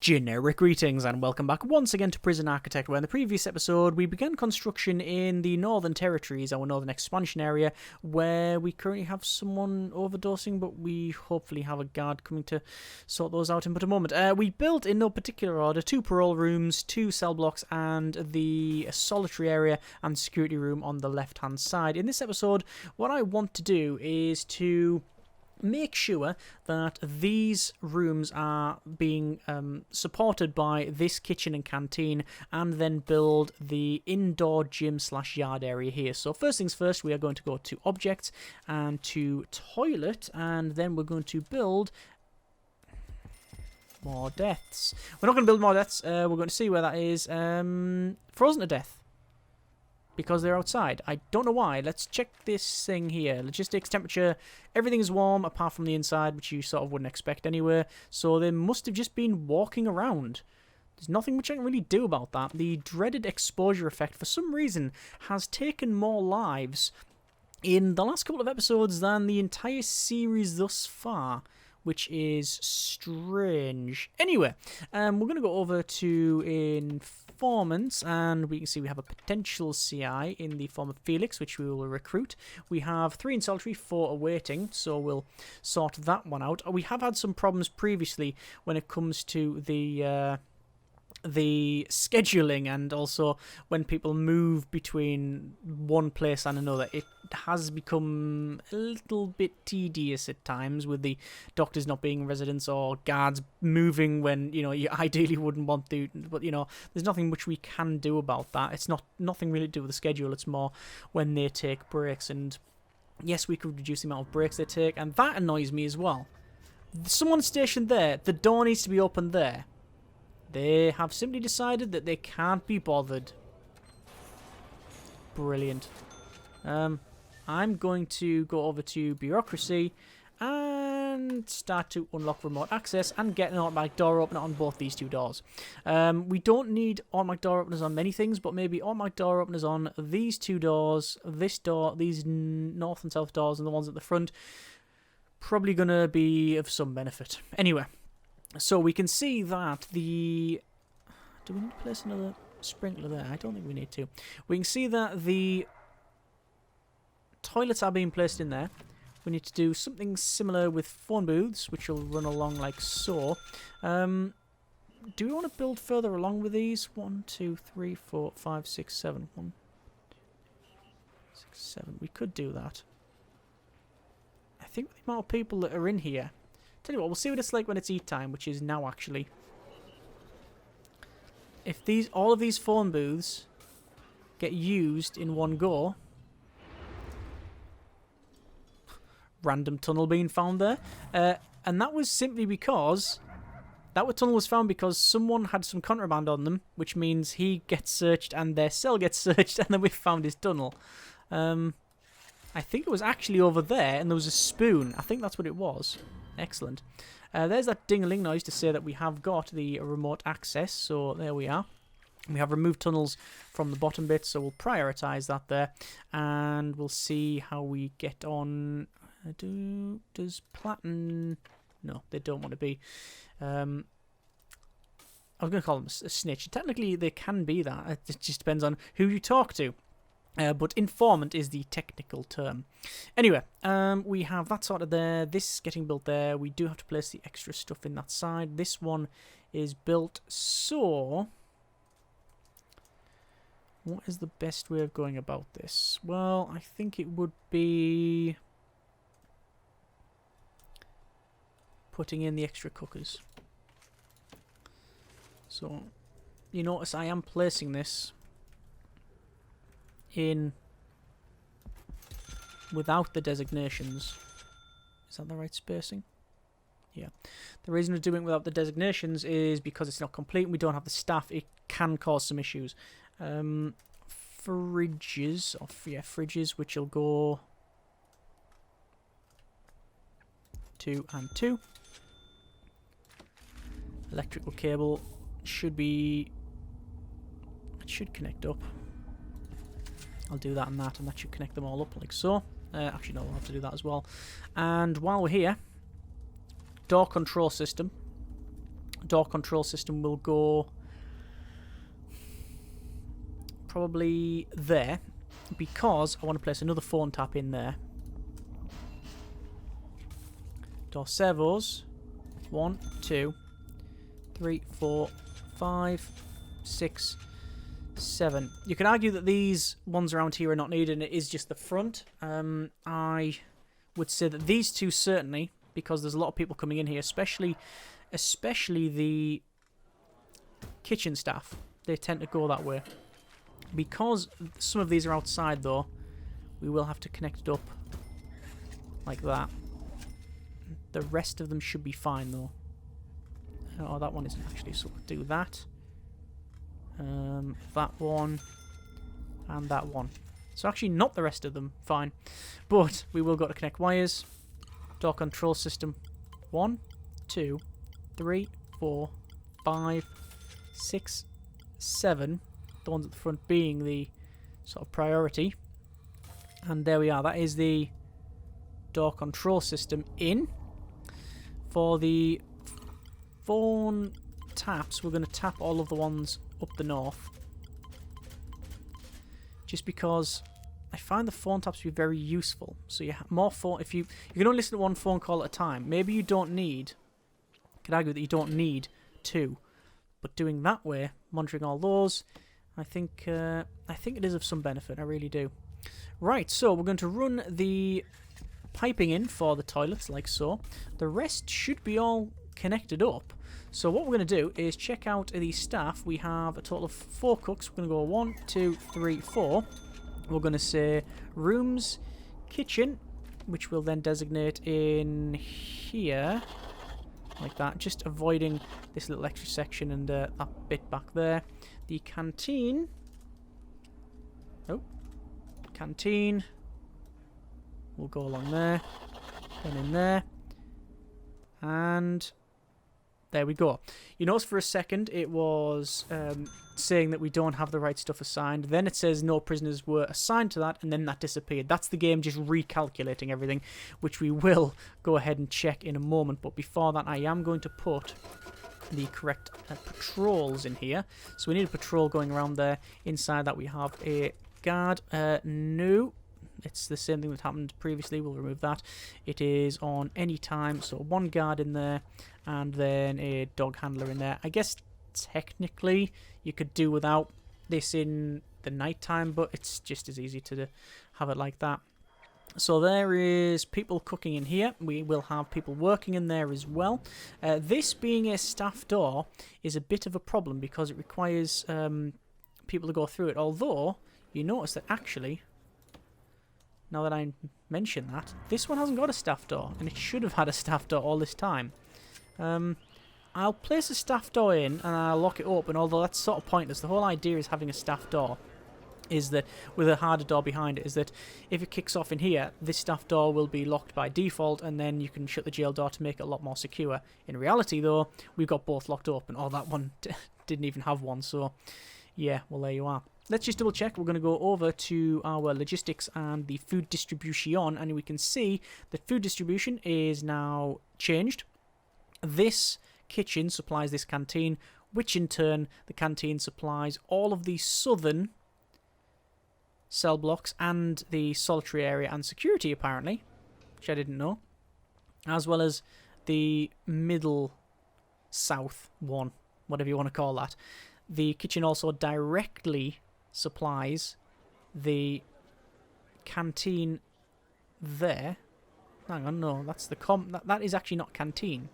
Generic greetings and welcome back once again to Prison Architect, where in the previous episode we began construction in the Northern Territories, our northern expansion area, where we currently have someone overdosing, but we hopefully have a guard coming to sort those out in but a moment. We built, in no particular order, 2 parole rooms, 2 cell blocks, and the solitary area and security room on the left-hand side. In this episode, what I want to do is to make sure that these rooms are being supported by this kitchen and canteen, and then build the indoor gym / yard area here. So first things first, we are going to go to objects and to toilet, and then we're going to build more deaths. We're not going to build more deaths. We're going to see where that is. Frozen to death. Because they're outside. I don't know why. Let's check this thing here. Logistics, temperature, everything is warm apart from the inside, which you sort of wouldn't expect anywhere. So they must have just been walking around. There's nothing much I can really do about that. The dreaded exposure effect, for some reason, has taken more lives in the last couple of episodes than the entire series thus far, which is strange. Anyway, we're going to go over to informants, and we can see we have a potential CI in the form of Felix, which we will recruit. We have 3 in solitary, 4 awaiting, so we'll sort that one out. We have had some problems previously when it comes to the scheduling, and also when people move between one place and another. It has become a little bit tedious at times, with the doctors not being residents or guards moving when, you know, you ideally wouldn't want to, but, you know, there's nothing much we can do about that. It's nothing really to do with the schedule. It's more when they take breaks, and yes, we could reduce the amount of breaks they take, and that annoys me as well. Someone stationed there, the door needs to be opened there. They have simply decided that they can't be bothered. Brilliant. I'm going to go over to Bureaucracy and start to unlock remote access and get an automatic door opener on both these 2 doors. We don't need automatic door openers on many things, but maybe automatic door openers on these 2 doors, this door, these north and south doors, and the ones at the front. Probably going to be of some benefit. Anyway. So we can see that the... Do we need to place another sprinkler there? I don't think we need to. We can see that the toilets are being placed in there. We need to do something similar with phone booths, which will run along like so. Do we want to build further along with these? 1, 2, 3, 4, 5, 6, 7. 1, 2, 6, 7. We could do that. I think with the amount of people that are in here... Tell you what, we'll see what it's like when it's eat time, which is now actually. If all of these phone booths get used in one go. Random tunnel being found there. And that was simply because that tunnel was found because someone had some contraband on them, which means he gets searched and their cell gets searched, and then we found his tunnel. I think it was actually over there, and there was a spoon. I think that's what it was. Excellent. There's that ding-a-ling noise to say that we have got the remote access, so there we are. We have removed tunnels from the bottom bit, so we'll prioritise that there, and we'll see how we get on. Does Platin... No, they don't want to be. I was going to call them a snitch. Technically, they can be that. It just depends on who you talk to. But informant is the technical term. Anyway, we have that sorted there. This getting built there. We do have to place the extra stuff in that side. This one is built, so... What is the best way of going about this? Well, I think it would be... putting in the extra cookers. So, you notice I am placing this in without the designations. Is that the right spacing? Yeah. The reason we're doing it without the designations is because it's not complete and we don't have the staff. It can cause some issues. Fridges, which will go 2 and 2. Electrical cable should be... It should connect up. I'll do that and that should connect them all up like so. Actually, no, we'll have to do that as well. And while we're here, door control system. Door control system will go probably there, because I want to place another phone tap in there. Door servos. 1, 2, 3, 4, 5, 6, 7. You can argue that these ones around here are not needed, and it is just the front. I would say that these two certainly, because there's a lot of people coming in here, especially the kitchen staff. They tend to go that way. Because some of these are outside, though, we will have to connect it up like that. The rest of them should be fine, though. Oh, that one isn't actually, so we'll do that. That one. And that one. So actually not the rest of them, fine. But we will got to connect wires. Door control system. 1, 2, 3, 4, 5, 6, 7. The ones at the front being the sort of priority. And there we are. That is the door control system in. For the phone taps, we're going to tap all of the ones up the north. Just because I find the phone taps to be very useful. So you have more phone. If you can only listen to one phone call at a time, maybe you don't need. I could argue that you don't need 2, but doing that way, monitoring all those, I think it is of some benefit. I really do. Right, so we're going to run the piping in for the toilets like so. The rest should be all connected up. So what we're going to do is check out the staff. We have a total of 4 cooks. We're going to go 1, 2, 3, 4. We're going to say rooms, kitchen, which we'll then designate in here, like that, just avoiding this little extra section and that bit back there. The canteen. Oh, canteen. We'll go along there, then in there, and there we go. You notice for a second it was saying that we don't have the right stuff assigned. Then it says no prisoners were assigned to that, and then that disappeared. That's the game just recalculating everything, which we will go ahead and check in a moment. But before that, I am going to put the correct patrols in here. So we need a patrol going around there. Inside that we have a guard. No. It's the same thing that happened previously. We'll remove that. It is on any time. So 1 guard in there and then a dog handler in there. I guess technically you could do without this in the night time, but it's just as easy to have it like that. So there is people cooking in here. We will have people working in there as well. This being a staff door is a bit of a problem because it requires people to go through it. Although you notice that actually, now that I mention that, this one hasn't got a staff door, and it should have had a staff door all this time. I'll place a staff door in, and I'll lock it open, although that's sort of pointless. The whole idea is having a staff door, is that, with a harder door behind it, is that if it kicks off in here, this staff door will be locked by default, and then you can shut the jail door to make it a lot more secure. In reality, though, we've got both locked open. Oh, that one didn't even have one, so yeah, well, there you are. Let's just double check. We're going to go over to our logistics and the food distribution, and we can see that food distribution is now changed. This kitchen supplies this canteen, which in turn, the canteen supplies all of the southern cell blocks and the solitary area and security, apparently, which I didn't know, as well as the middle south one, whatever you want to call that. The kitchen also directly supplies the canteen there. Hang on, no, that's the that is actually not canteen.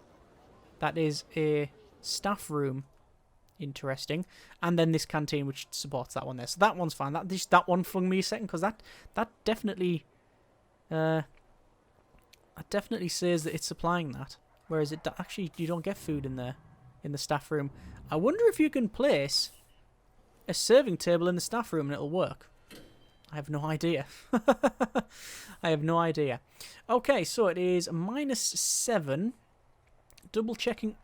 That is a staff room. Interesting. And then this canteen which supports that one there. So that one's fine. That one flung me a second because that definitely says that it's supplying that. Whereas it actually you don't get food in there in the staff room. I wonder if you can place a serving table in the staff room and it'll work. I have no idea. I have no idea. Okay, so it is -7. Double checking.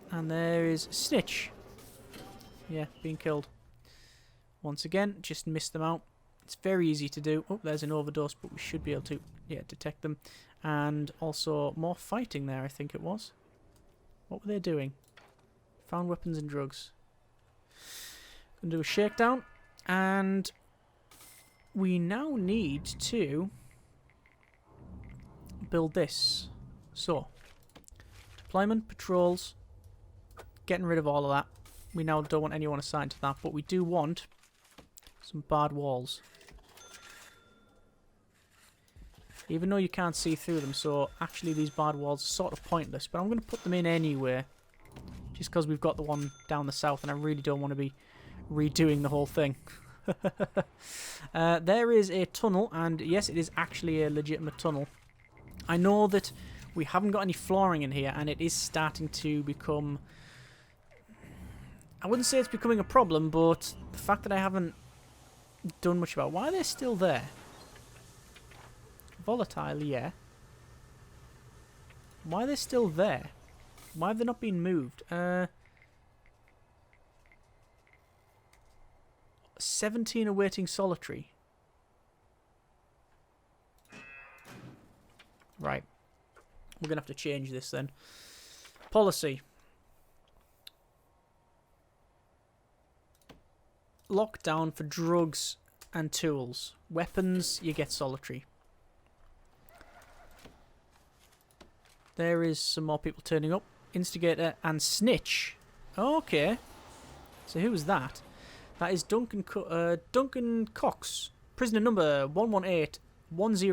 And there is Snitch. Yeah, being killed. Once again, just missed them out. It's very easy to do. Oh, there's an overdose, but we should be able to, yeah, detect them. And also more fighting there, I think it was. What were they doing? Found weapons and drugs. Gonna do a shakedown. And we now need to build this. So, deployment, patrols, getting rid of all of that. We now don't want anyone assigned to that, but we do want some barred walls. Even though you can't see through them, so actually these barred walls are sort of pointless, but I'm going to put them in anyway. Just because we've got the one down the south and I really don't want to be redoing the whole thing. There is a tunnel, and yes, it is actually a legitimate tunnel. I know that we haven't got any flooring in here, and it is starting to become... I wouldn't say it's becoming a problem, but the fact that I haven't done much about it. Why are they still there? Volatile, yeah. Why are they still there? Why have they not been moved? 17 awaiting solitary. Right. We're going to have to change this then. Policy. Lockdown for drugs and tools. Weapons, you get solitary. There is some more people turning up. Instigator and snitch. Okay. So who was that? That is Duncan Cox. Prisoner number 118-1024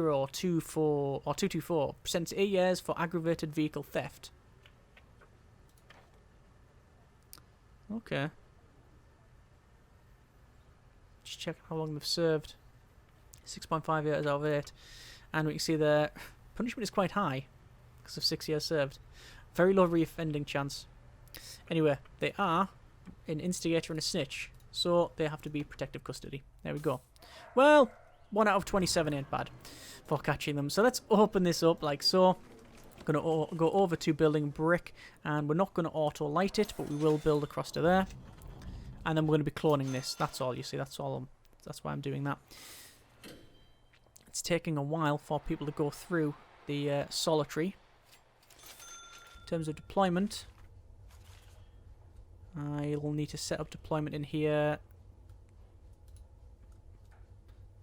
or 224. Sentenced to 8 years for aggravated vehicle theft. Okay. Just check how long they've served. 6.5 years out of 8. And we can see their punishment is quite high because of 6 years served. Very low reoffending chance. Anyway, they are an instigator and a snitch, so they have to be protective custody. There we go. Well, 1 out of 27 ain't bad for catching them. So let's open this up like so. I'm going to go over to building brick, and we're not going to auto light it, but we will build across to there. And then we're going to be cloning this. That's all, you see. That's all. That's why I'm doing that. It's taking a while for people to go through the solitary. In terms of deployment, I will need to set up deployment in here.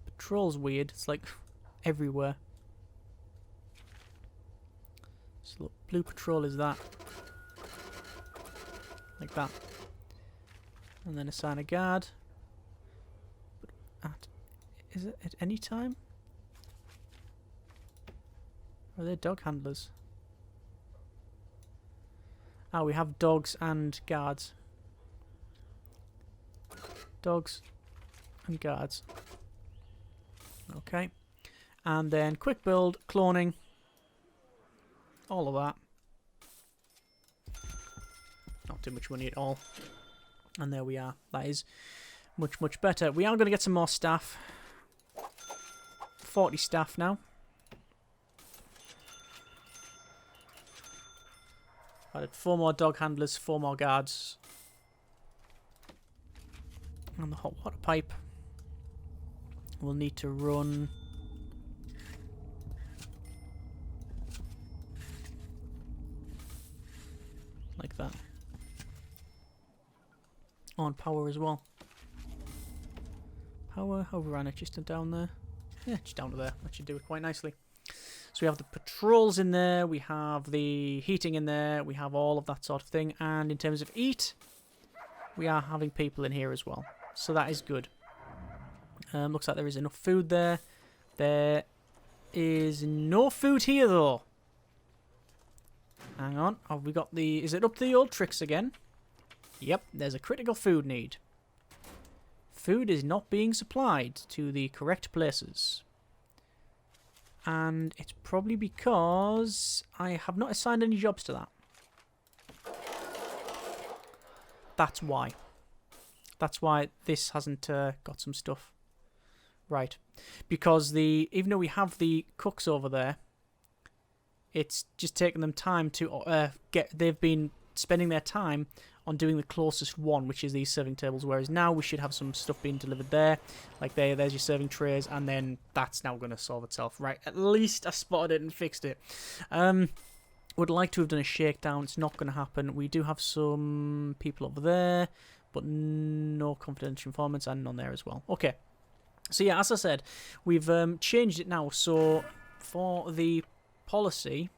Patrol's weird. It's like everywhere. So look, blue patrol is that. Like that. And then assign a guard. But is it at any time? Are they dog handlers? Ah, we have dogs and guards. Dogs and guards. Okay. And then quick build, cloning. All of that. Not too much money at all. And there we are. That is much, much better. We are going to get some more staff. 40 staff now. Added 4 more dog handlers, 4 more guards. And the hot water pipe. We'll need to run... like that. On power as well. Power, overran it just down there. Yeah, just down to there. That should do it quite nicely. So we have the patrols in there, we have the heating in there, we have all of that sort of thing. And in terms of eat, we are having people in here as well. So that is good. Looks like there is enough food there. There is no food here though. Hang on, have we got the... is it up to the old tricks again? Yep, there's a critical food need. Food is not being supplied to the correct places. And it's probably because I have not assigned any jobs to that. That's why. That's why this hasn't got some stuff. Right. Because even though we have the cooks over there, it's just taken them time to they've been spending their time on doing the closest one, which is these serving tables, whereas now we should have some stuff being delivered there. Like there's your serving trays, and then that's now going to solve itself. Right, at least I spotted it and fixed it. Would like to have done a shakedown. It's not going to happen. We do have some people over there, but no confidential informants and none there as well. Okay. So yeah, as I said, we've changed it now. So for the policy,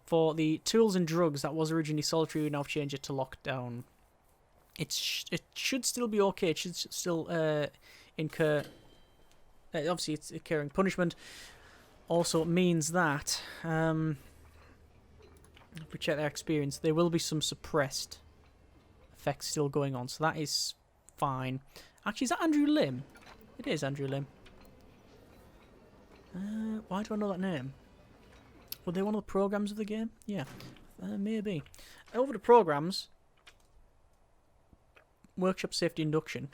for the tools and drugs that was originally solitary, we now changed it to lockdown. It should still be okay. It should still incur... obviously, it's incurring punishment. Also, it means that... if we check their experience, there will be some suppressed effects still going on. So that is fine. Actually, is that Andrew Lim? It is Andrew Lim. Why do I know that name? Were they one of the programs of the game? Yeah, maybe. Over to programs. Workshop safety induction.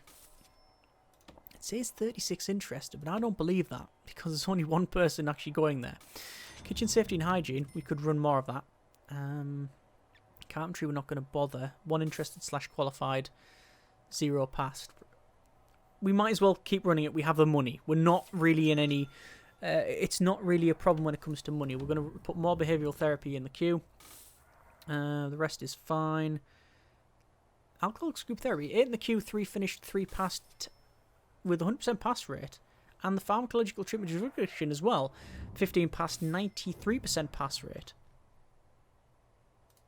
It says 36 interested, but I don't believe that because there's only one person actually going there. Kitchen safety and hygiene. We could run more of that. Carpentry, we're not going to bother. 1 interested / qualified. 0 passed. We might as well keep running it. We have the money. We're not really in any... it's not really a problem when it comes to money. We're going to put more behavioural therapy in the queue. The rest is fine. Alcoholics group therapy. 8 in the queue, 3 finished, 3 passed with 100% pass rate. And the pharmacological treatment drug addiction as well. 15 passed, 93% pass rate.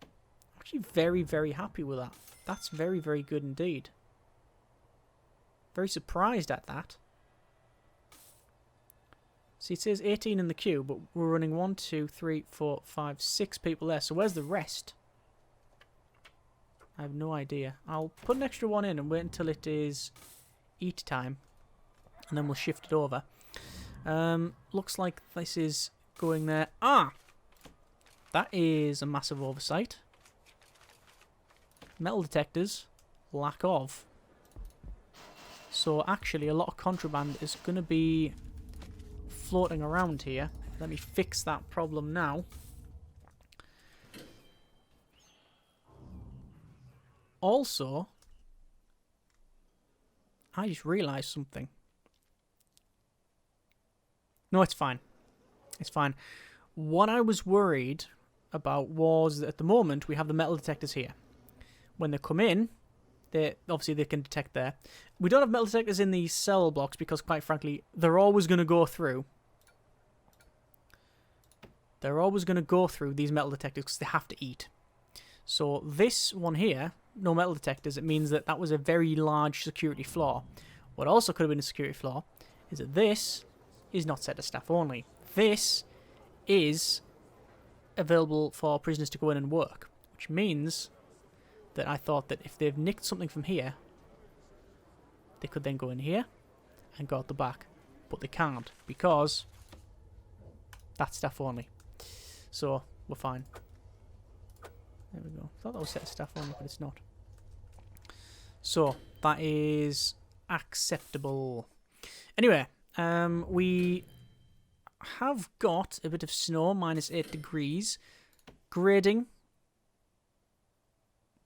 I'm actually very, very happy with that. That's very, very good indeed. Very surprised at that. See, it says 18 in the queue, but we're running 1, 2, 3, 4, 5, 6 people there. So where's the rest? I have no idea. I'll put an extra 1 in and wait until it is eat time. And then we'll shift it over. Looks like this is going there. Ah! That is a massive oversight. Metal detectors. Lack of. So actually a lot of contraband is going to be floating around here. Let me fix that problem now. Also, I just realised something. No, it's fine. It's fine. What I was worried about was that at the moment we have the metal detectors here. When they come in, obviously they can detect there. We don't have metal detectors in these cell blocks because, quite frankly, they're always going to go through. They're always going to go through these metal detectors because they have to eat. So this one here, no metal detectors, it means that that was a very large security flaw. What also could have been a security flaw is that this is not set to staff only. This is available for prisoners to go in and work, which means that I thought that if they've nicked something from here, they could then go in here and go out the back. But they can't because that's staff only. So we're fine. There we go. I thought that was set to staff only, but it's not. So that is acceptable. Anyway, we have got a bit of snow, -8 degrees. Grading.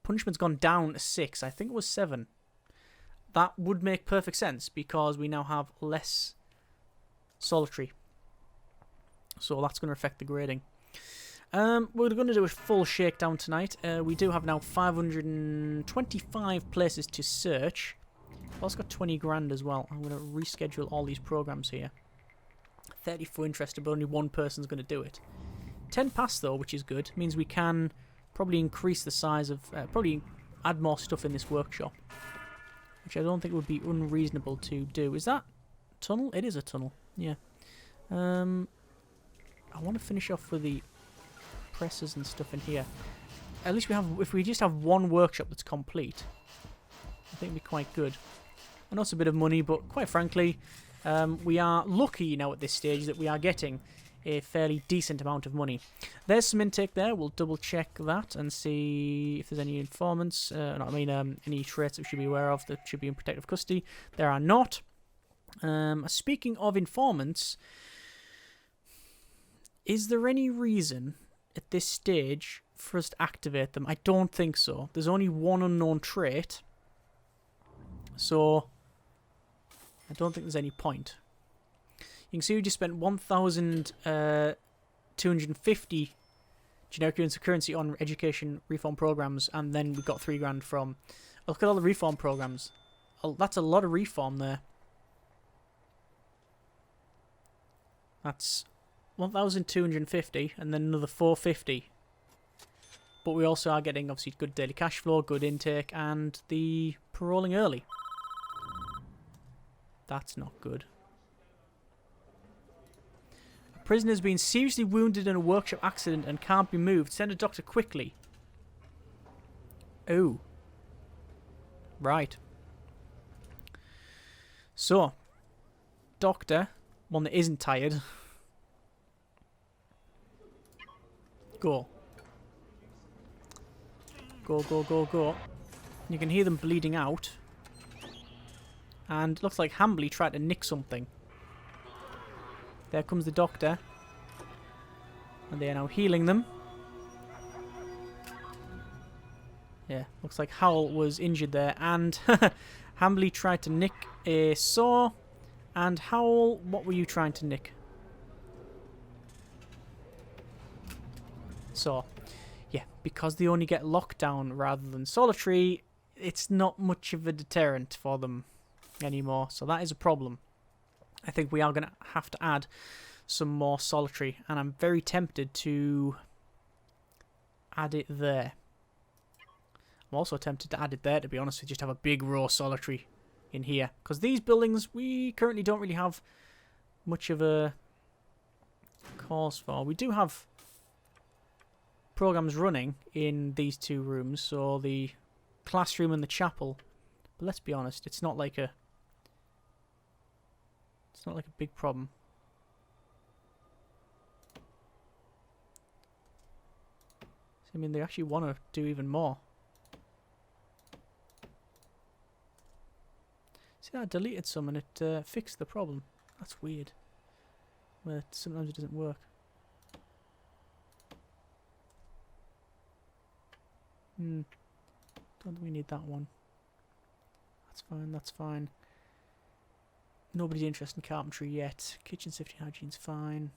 Punishment's gone down to 6. I think it was 7. That would make perfect sense because we now have less solitary. So that's going to affect the grading. We're going to do a full shakedown tonight. We do have now 525 places to search. I've also got 20 grand as well. I'm going to reschedule all these programs here. 34 interested, but only one person's going to do it. 10 pass though, which is good. Means we can probably increase the size of... probably add more stuff in this workshop. Which I don't think would be unreasonable to do. Is that tunnel? It is a tunnel. Yeah. I want to finish off with the presses and stuff in here. At least we have... If we just have one workshop that's complete, I think it'd be quite good. I know it's a bit of money, but quite frankly, we are lucky now at this stage that we are getting a fairly decent amount of money. There's some intake there. We'll double check that and see if there's any informants. Any traits that we should be aware of that should be in protective custody. There are not. Speaking of informants, is there any reason at this stage for us to activate them? I don't think so. There's only one unknown trait, so I don't think there's any point. You can see we just spent 1,250 generic units of currency on education reform programs, and then we got 3 grand from. Look at all the reform programs. Oh, that's a lot of reform there. That's 1,250, and then another 450. But we also are getting, obviously, good daily cash flow, good intake, and the paroling early. That's not good. A prisoner has been seriously wounded in a workshop accident and can't be moved. Send a doctor quickly. Oh. Right. So, doctor, one that isn't tired. Go. Go, go, go, go. You can hear them bleeding out. And looks like Hambley tried to nick something. There comes the doctor. And they are now healing them. Yeah, looks like Howell was injured there. And Hambley tried to nick a saw. And Howell, what were you trying to nick? Saw. Yeah, because they only get lockdown rather than solitary, it's not much of a deterrent for them anymore. So that is a problem. I think we are going to have to add some more solitary, and I'm very tempted to add it there. I'm also tempted to add it there, to be honest, to just have a big raw solitary in here. Because these buildings, we currently don't really have much of a cause for. We do have programs running in these 2 rooms, so the classroom and the chapel. But let's be honest, it's not like a big problem. I mean, they actually want to do even more. See, I deleted some and it fixed the problem. That's weird. But sometimes it doesn't work. Don't think we need that one. That's fine, that's fine. Nobody's interested in carpentry yet. Kitchen safety and hygiene's fine.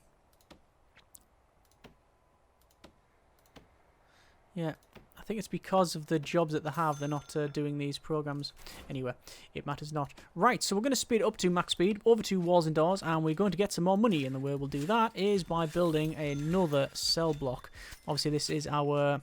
Yeah, I think it's because of the jobs that they have, they're not doing these programs. Anyway, it matters not. Right, so we're going to speed it up to max speed, over to walls and doors, and we're going to get some more money. And the way we'll do that is by building another cell block. Obviously, this is our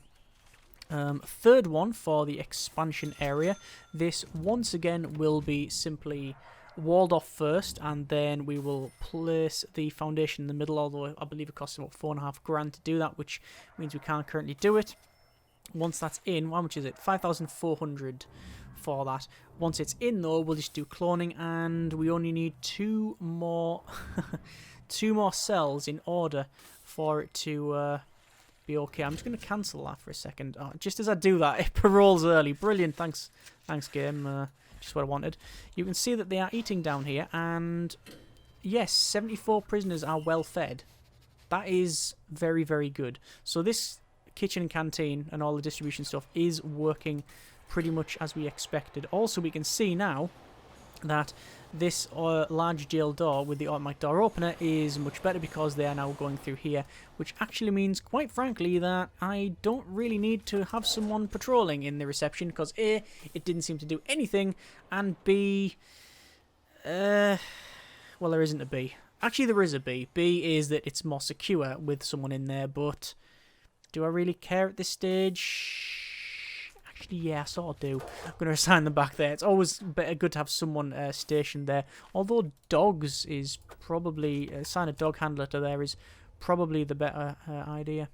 3rd one for the expansion area. This, once again, will be simply walled off first, and then we will place the foundation in the middle, although I believe it costs about 4.5 grand to do that, which means we can't currently do it. Once that's in, how much is it? 5,400 for that. Once it's in, though, we'll just do cloning, and we only need 2 more 2 more cells in order for it to be okay. I'm just going to cancel that for a second. Oh, just as I do that, it paroles early. Brilliant. Thanks game. Just what I wanted. You can see that they are eating down here, and yes, 74 prisoners are well fed. That is very, very good. So this kitchen and canteen and all the distribution stuff is working pretty much as we expected. Also, we can see now that this large jail door with the automatic door opener is much better because they are now going through here, which actually means, quite frankly, that I don't really need to have someone patrolling in the reception, because A, it didn't seem to do anything, and B, well, there isn't a B. Actually, there is a B. B is that it's more secure with someone in there, but do I really care at this stage? Actually, yeah, I sort of do. I'm going to assign them back there. It's always good to have someone stationed there. Although dogs is probably... assign a dog handler to there is probably the better idea.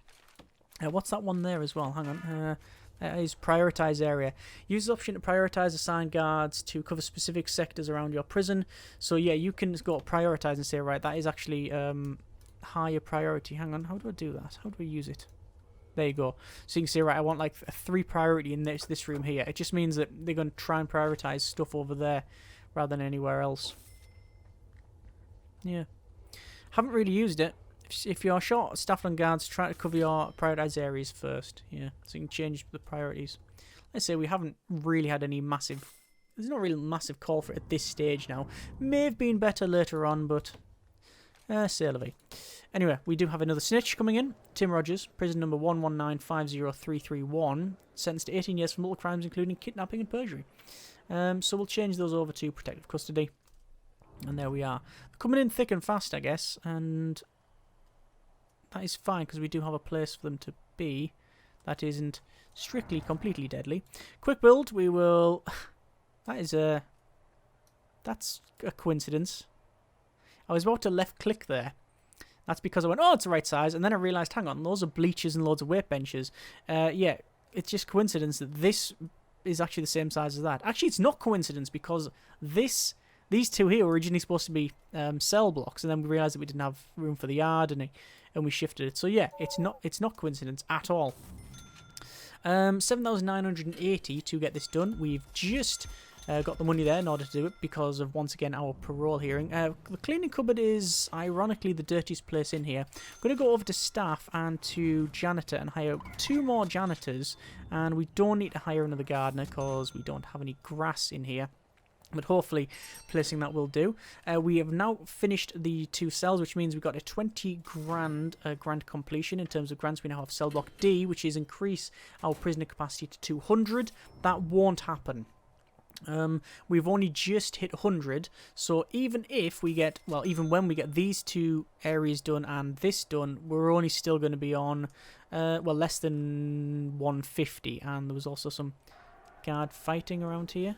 What's that one there as well? Hang on. That is prioritise area. Use the option to prioritise assigned guards to cover specific sectors around your prison. So yeah, you can go prioritise and say, right, that is actually higher priority. Hang on, how do I do that? How do I use it? There you go. So you can see, right, I want like a 3 priority in this room here. It just means that they're going to try and prioritise stuff over there rather than anywhere else. Yeah. Haven't really used it. If you're short staff and guards, try to cover your prioritised areas first. Yeah, so you can change the priorities. Let's say we haven't really had any massive... There's not really a massive call for it at this stage now. May have been better later on, but... c'est la vie. Anyway, we do have another snitch coming in. Tim Rogers, prison number 11950331, sentenced to 18 years for multiple crimes including kidnapping and perjury. So we'll change those over to protective custody. And there we are. They're coming in thick and fast, I guess, and that is fine because we do have a place for them to be that isn't strictly completely deadly. Quick build, we will... That's a coincidence. I was about to left click there. That's because I went, oh, it's the right size, and then I realised, hang on, those are bleachers and loads of weight benches. Yeah, it's just coincidence that this is actually the same size as that. Actually, it's not coincidence because these two here were originally supposed to be cell blocks, and then we realised that we didn't have room for the yard, and we shifted it. So yeah, it's not coincidence at all. 7,980 to get this done. We've just got the money there in order to do it because of, once again, our parole hearing. The cleaning cupboard is, ironically, the dirtiest place in here. I'm going to go over to staff and to janitor and hire 2 more janitors. And we don't need to hire another gardener because we don't have any grass in here. But hopefully placing that will do. We have now finished the 2 cells, which means we've got a 20 grand grant completion in terms of grants. We now have cell block D, which is increase our prisoner capacity to 200. That won't happen. We've only just hit 100, so even if we get, well, even when we get these 2 areas done and this done, we're only still going to be on, well, less than 150, and there was also some guard fighting around here.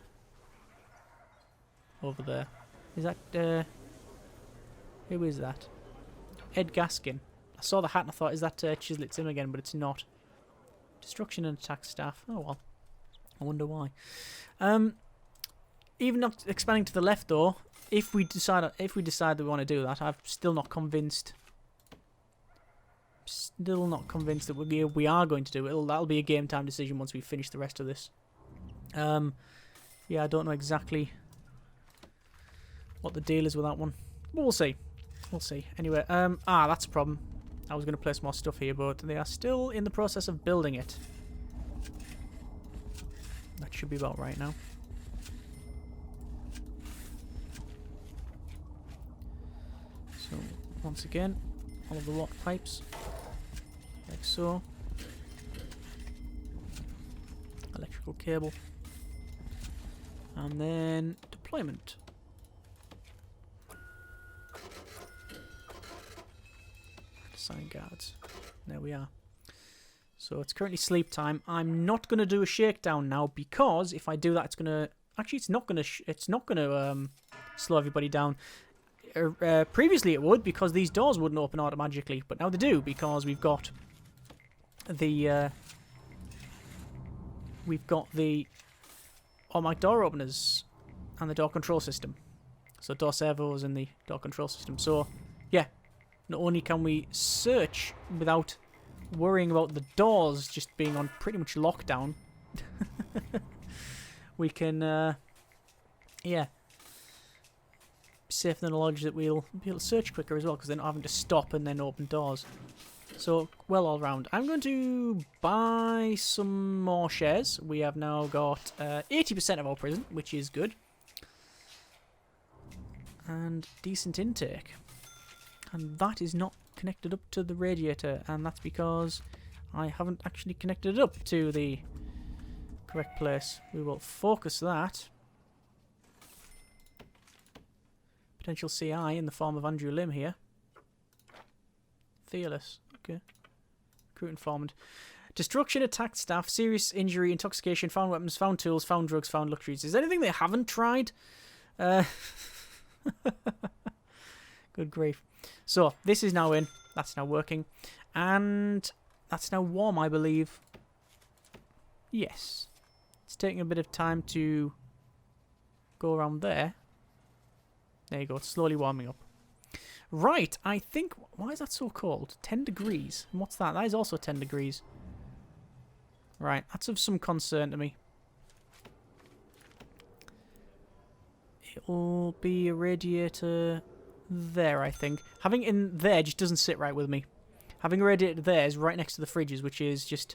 Over there. Is that, who is that? Ed Gaskin. I saw the hat and I thought, is that Chislett Sim again, but it's not. Destruction and attack staff. Oh well. I wonder why. Even not expanding to the left though, if we decide that we want to do that, I'm still not convinced. Still not convinced that we are going to do it. That'll be a game time decision once we finish the rest of this. Yeah, I don't know exactly what the deal is with that one, but we'll see. We'll see. Anyway, that's a problem. I was going to place more stuff here, but they are still in the process of building it. That should be about right now. So, once again, all of the locked pipes, like so. Electrical cable. And then deployment. Assign guards. There we are. So it's currently sleep time. I'm not going to do a shakedown now because if I do that, it's going to... Actually, it's not going to slow everybody down. Previously it would because these doors wouldn't open automatically, but now they do because we've got the automatic door openers and the door control system. So door servos and the door control system. So yeah, not only can we search without worrying about the doors just being on pretty much lockdown, we can yeah, safe in the knowledge that we'll be able to search quicker as well because they're not having to stop and then open doors. So, well all round. I'm going to buy some more shares. We have now got 80% of our prison, which is good. And decent intake. And that is not connected up to the radiator, and that's because I haven't actually connected it up to the correct place. We will focus that. Potential CI in the form of Andrew Lim here. Fearless. Okay. Recruit informant. Destruction, attacked staff, serious injury, intoxication, found weapons, found tools, found drugs, found luxuries. Is there anything they haven't tried? Good grief. So, this is now in. That's now working. And that's now warm, I believe. Yes. It's taking a bit of time to go around there. There you go, it's slowly warming up. Right, I think... Why is that so cold? 10 degrees. And what's that? That is also 10 degrees. Right, that's of some concern to me. It'll be a radiator there, I think. Having it in there just doesn't sit right with me. Having a radiator there is right next to the fridges, which is just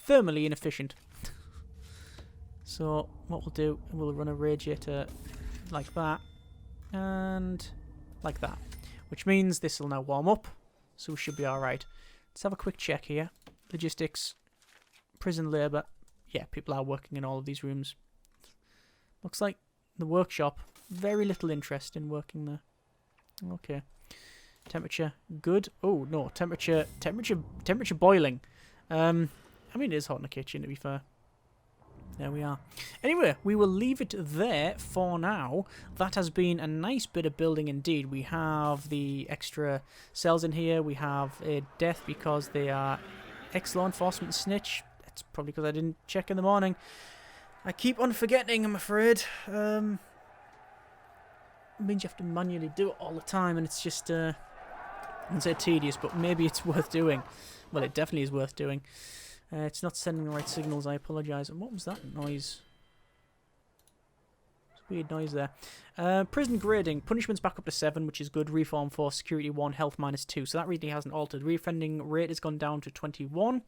thermally inefficient. So, what we'll do, we'll run a radiator like that. And like that. which means this will now warm up, so we should be alright. Let's have a quick check here. Logistics, prison labour. Yeah, people are working in all of these rooms. Looks like the workshop, very little interest in working there. Okay. Temperature, good. Oh, no, temperature boiling. I mean, it is hot in the kitchen, to be fair. There we are. Anyway, we will leave it there for now. That has been a nice bit of building indeed. We have the extra cells in here. We have a death because they are ex-law enforcement snitch. That's probably because I didn't check in the morning. I keep on forgetting, I'm afraid. It means you have to manually do it all the time, and it's just, I wouldn't say tedious, but maybe it's worth doing. Well, it definitely is worth doing. It's not sending the right signals, I apologise. And what was that noise? It's a weird noise there. Prison grading. Punishment's back up to 7, which is good. Reform 4, security 1, health -2. So that really hasn't altered. Reoffending rate has gone down to 21.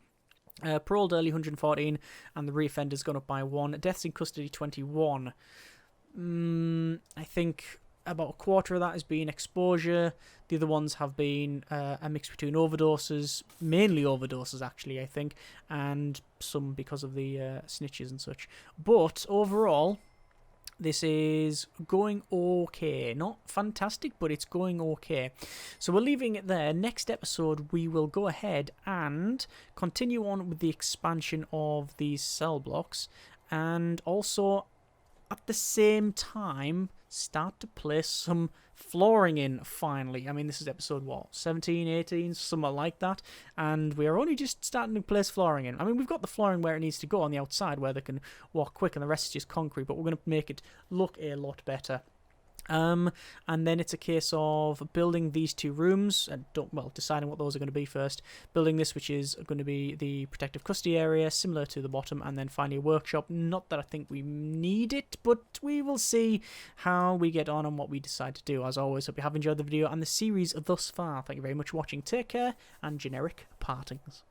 Paroled early 114, and the reoffender's gone up by 1. Deaths in custody 21. I think about a quarter of that has been exposure. The other ones have been a mix between overdoses, mainly overdoses actually, I think, and some because of the snitches and such. But overall, this is going okay. Not fantastic, but it's going okay. So we're leaving it there. Next episode, we will go ahead and continue on with the expansion of these cell blocks, and also at the same time start to place some flooring in finally. I mean, this is episode, what, 17, 18, something like that, and we're only just starting to place flooring in. I mean, we've got the flooring where it needs to go on the outside where they can walk quick, and the rest is just concrete, but we're going to make it look a lot better. And then it's a case of building these 2 rooms and deciding what those are going to be first. Building this, which is going to be the protective custody area, similar to the bottom, and then finally a workshop. Not that I think we need it, but we will see how we get on and what we decide to do. As always, hope you have enjoyed the video and the series thus far. Thank you very much for watching. Take care, and generic partings.